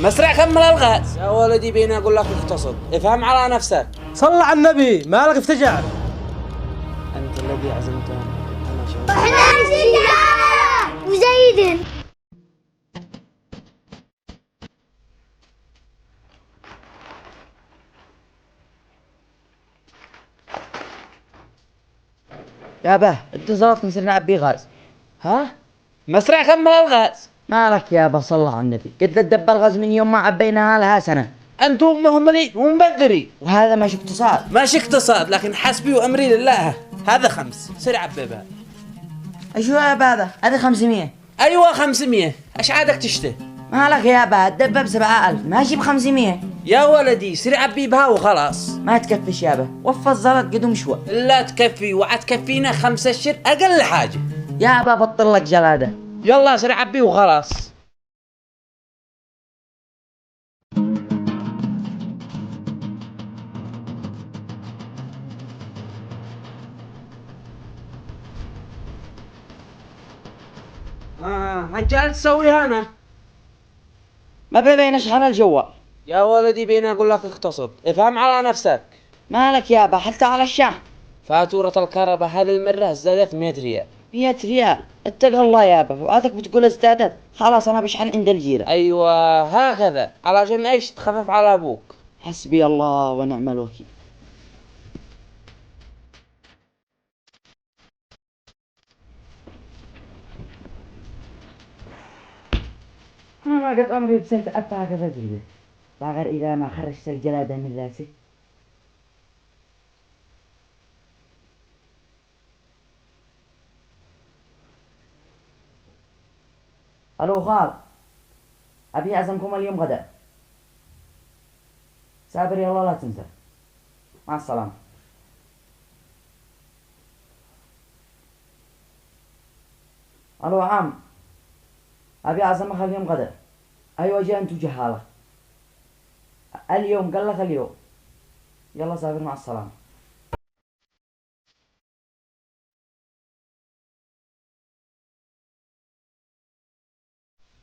مسرع كمل الغاز يا ولدي، بيني اقول لك اقتصد، افهم على نفسك. صل على النبي، مالك افتجعت؟ انت الذي عزمته انا شاور. احنا رجال وزايدين. يابا اتصلت نصير نعبي غاز. ها؟ مسرع كمل الغاز. مالك يابا صلى على النبي، قلت تدبر غاز من يوم ما عبيناها لها سنة. انتم مهملين ومبذري. وهذا مش اقتصاد. ماشي اقتصاد، لكن حسبي وامري لله. هذا 5 سر عبيبها. ايش هو يابا هذا 500. ايوه 500. ايش عادك تشتهي؟ مالك يابا الدبة ب7000 ماشي ب500. يا ولدي سر عبيبها وخلاص. ما تكفيش يابا، وفى الزلط قدوم شوى. لا تكفي، وعتكفينا 5 اشهر اقل حاجة. يابا بطل لك جلادة. يلا سر عبي وخلاص. هالجال تسويها انا. ما بين اشحن الجوال. يا ولدي بيني اقول لك اقتصد، افهم على نفسك. مالك يابا حتى على الشحن. فاتورة الكهرباء هذه المرة زادت 100 ريال. 100 ريال اتق الله يابا، فؤادك بتقول ازدادت. خلاص انا بشحن عند الجيرة. ايوه هكذا، علشان ايش تخفف على ابوك. حسبي الله ونعم الوكيل. ما قد عمري بسنت أفا هكذا جيدة، لا غير إذا ما خرجت الجلادة من راسي. ألو خال، أبي أعزمكم اليوم غدا. سافر يلا لا تنسى. مع السلامة. ألو عم، أبي أعزمك اليوم غدا. أيوة جاء أنتو جهالة. اليوم قال لك اليوم. يلا سافر مع السلامة.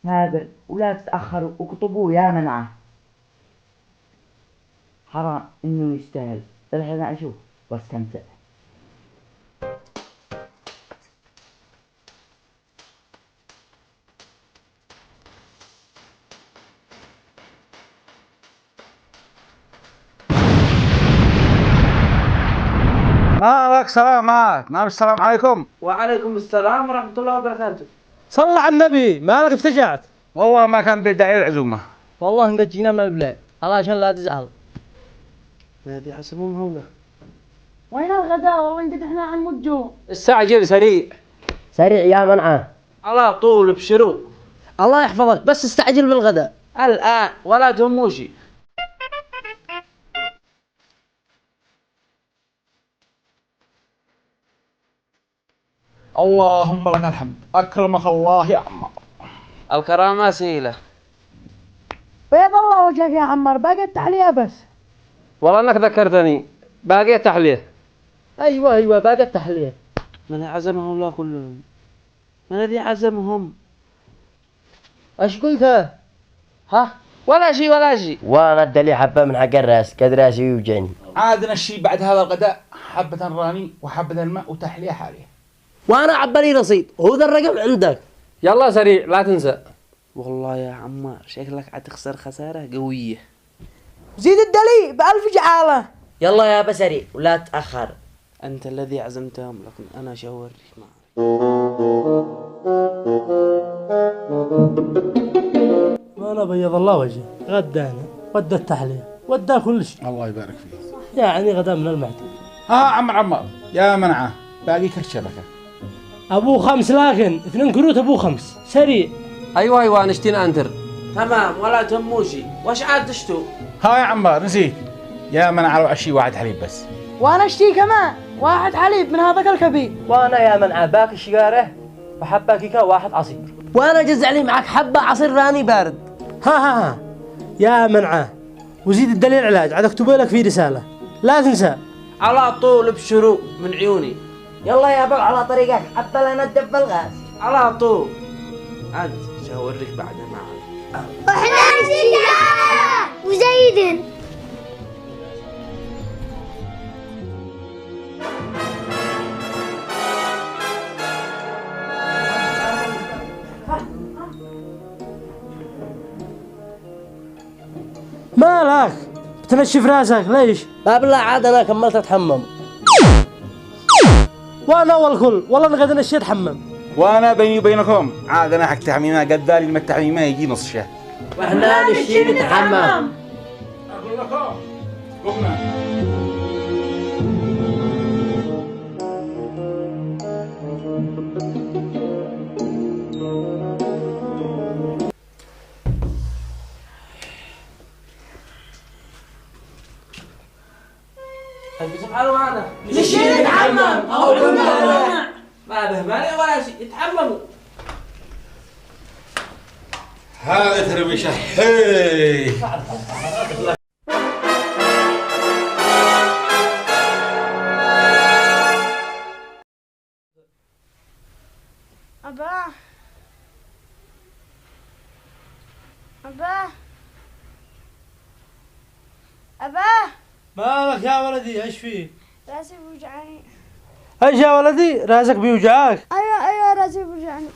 سافر ولا تتأخروا واكتبوا يا منعه. حرام إنه يستاهل. الحين أشوف واستمتع. مالك سلام معك، نعم السلام عليكم. وعليكم السلام ورحمة الله وبركاته. صل على النبي، مالك افتجعت؟ والله ما كان بداعي العزومة. والله قد جينا من البلاد، علشان لا تزعل. هذه حسبهم هنا. وين الغداء؟ والله قد احنا عن مجوع. استعجل سريع. سريع يا منعه. على طول بشرو. الله يحفظك، بس استعجل بالغداء. الآن ولا تهموشي. اللهم لك الحمد، أكرمك الله يا عمار. الكرامة سهلة. بيض الله وجهك يا عمار، باقي التحلية بس. والله انك ذكرتني، باقي تحليه. ايوه باقي التحلية. من عزمهم الله كلهم؟ من الذي عزمهم؟ ايش قلت؟ ها؟ ولا شيء. وانا ادلي حبه من حق الراس، قد راسي يوجعني. عادنا الشيء بعد هذا الغداء حبة راني وحبة الماء وتحلية حالية. وانا عبالي رصيد، وهو ذا الرقم عندك. يلا سريع لا تنسى. والله يا عمار شكلك عتخسر خسارة قوية. زيد الدلي ب1000 جعالة. يلا يا بسري ولا تأخر. أنت الذي عزمتهم، لكن أنا شاورك معك. ما انا بيض الله وجهي، غدانا ودى التحلية ودى كل شيء. الله يبارك فيك. يعني غدا من المعتاد. عمار يا منعه، باقي كرت شبكة. ابو 5 لكن 2 كروت ابو 5 سريع. أيوة نشتينا أنتر. تمام ولا تهموشي. وش عاد تشتو؟ ها يا عمار نسيت، يا منعه لو عشي واحد حليب بس. وانا اشتي كمان 1 حليب من هذاك الكبير. وانا يا منعه باقي الشقاره وحبه كيكه 1 عصير. وانا جزع لي معك حبه عصير راني بارد. ها يا منعه، وزيد الدليل علاج عاد اكتب لك في رساله لا تنسى. على طول بشرو من عيوني. يلا يا بابا على طريقك، حتى لا ندب الغاز. على طول. عاد شاورك بعد معك. احنا رجال جديد. مالك؟ بتنشف راسك ليش؟ لا بالله عاد انا كملت اتحمم. وانا اول كل والله انا قاعد انشي اتحمم. وانا بيني وبينكم عاد انا حق تحميمه قد ذالي لما التحميمه يجي نص شهر. واحنا نشي نتحمم. اقول لكم قمنا. سبحانه معنا نشيل نتحمم أو كنا ما به مانع ولا شيء يتحمموا. هذا تربيشه هي. أبا أبا أبا مالك يا ولدي ايش فيه؟ راسي بوجعني. ايش يا ولدي؟ راسك بيوجعك؟ أيوة راسي بوجعني.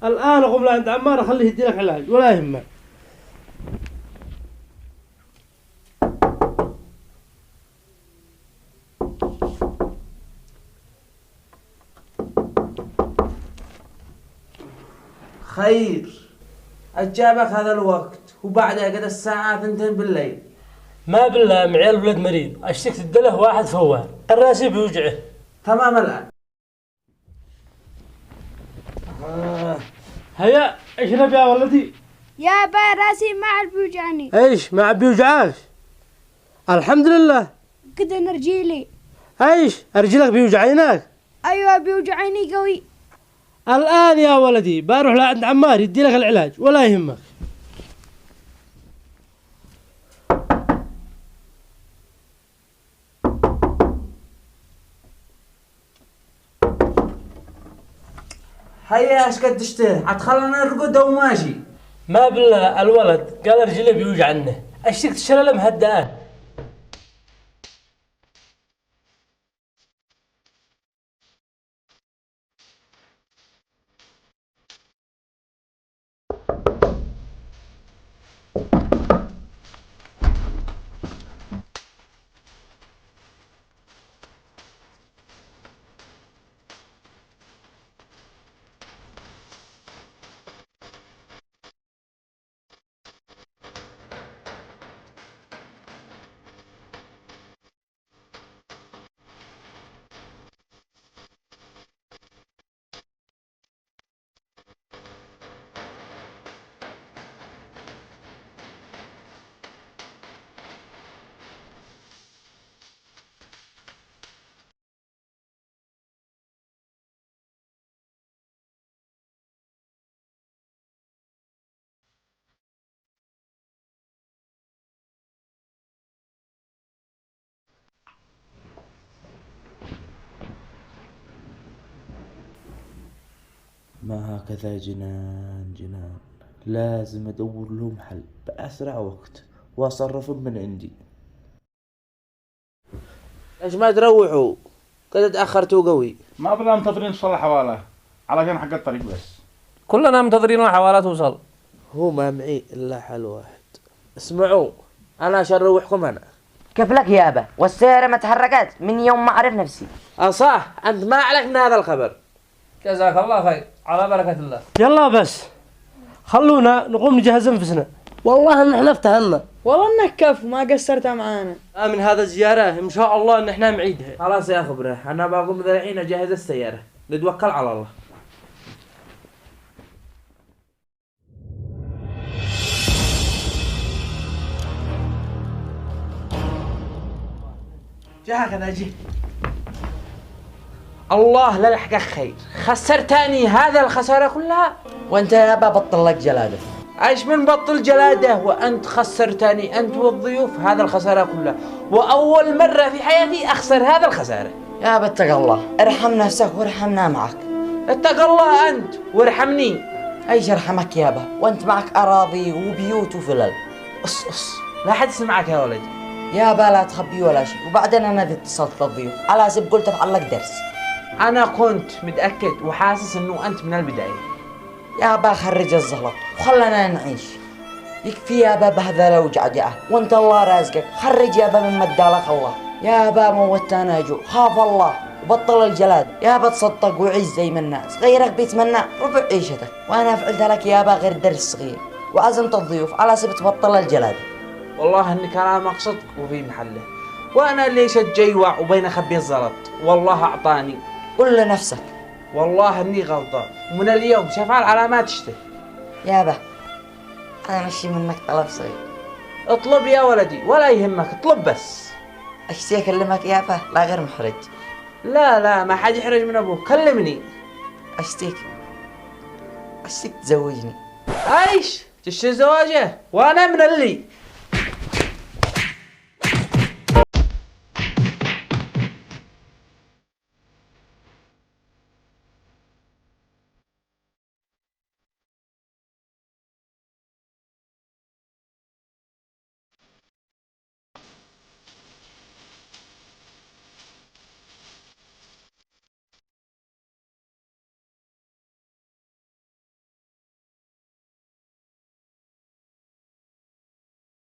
الان اقوم لعند عمار اخليه يدي لك علاج ولا يهمك. خير أجابك هذا الوقت وبعدها قد الساعة 2 بالليل. ما بالله معيال ولد مريض اشتكت الدله واحد فوان الراسي بيوجعه. تمام الآن. هيا اشرب يا ولدي. يا أبا راسي ما عاد بيوجعني. ايش ما بيوجعك؟ الحمد لله. كده رجيلي. ايش ارجلك بيوجعينك؟ أيوة بيوجعني قوي. الان يا ولدي بروح لعند عمار يدي لك العلاج ولا يهمك. هيا ايش قد تشتهي؟ حتخلنا نرقد وماشي. ما بالله الولد قال رجله بيوجعنه اشتكت الشلل مهدئان. ما هكذا جنان لازم ادور لهم حل باسرع وقت واصرفهم من عندي. ايش ما تروحوا؟ كذا تأخرتوا قوي. ما بلا منتظرين توصل الحواله علشان حق الطريق بس. كلنا منتظرين الحوالة توصل. هو ما معي الا حل واحد. اسمعوا انا اشروحكم انا. كيف لك يابا؟ والسيارة ما تحركت من يوم ما أعرف نفسي. صح أنت ما عليك من هذا الخبر. جزاك الله خير على بركة الله. يلا بس خلونا نقوم نجهز انفسنا. والله ان احنا افتهمنا. والله انك كف ما قصرت معانا. من هذا الزيارة ان شاء الله ان احنا نعيدها. خلاص يا خبره انا بقوم ذا الحين اجهز السيارة نتوكل على الله. جاك انا اجي. الله لا يحقق خير خسرتني هذا الخسارة كلها. وانت يابا بطل لك جلادة. ايش من بطل جلادة وانت خسرتني انت والضيوف هذا الخسارة كلها واول مرة في حياتي اخسر هذا الخسارة. يابا اتق الله ارحم نفسك وارحمنا معك. اتق الله انت وارحمني. ايش ارحمك يابا وانت معك اراضي وبيوت وفلل. اص لا حد يسمعك يا ولدي. يابا لا تخبي ولا شيء، وبعدين انا ذي اتصلت للضيوف على اساس قلت افعل لك درس. انا كنت متاكد وحاسس انه انت من البدايه. يابا خرج الزلط وخلنا نعيش. يكفي يابا بهذا لو قعد يا وانت الله رازقك. خرج يابا من مدالك الله. يابا موتانا جو، خاف الله وبطل الجلاد. يابا تصدق وعيش زي ما الناس، غيرك بيتمنى ربع عيشتك، وانا فعلت لك يابا غير درس صغير، وعزمت الضيوف على سبت تبطل الجلاد. والله ان كلامك صدق وفي محله، وانا ليش اتجيوع وبين اخبي الزلط؟ والله اعطاني. قل لنفسك والله اني غلطان، ومن اليوم شفال على ما تشتهي. يابا انا مشي منك طلب صغير. اطلب يا ولدي ولا يهمك، اطلب بس. اشتي اكلمك يابا لا غير محرج. لا ما حد يحرج من ابوك، كلمني. اشتيك تزوجني. ايش تشتري زواجه؟ وانا من اللي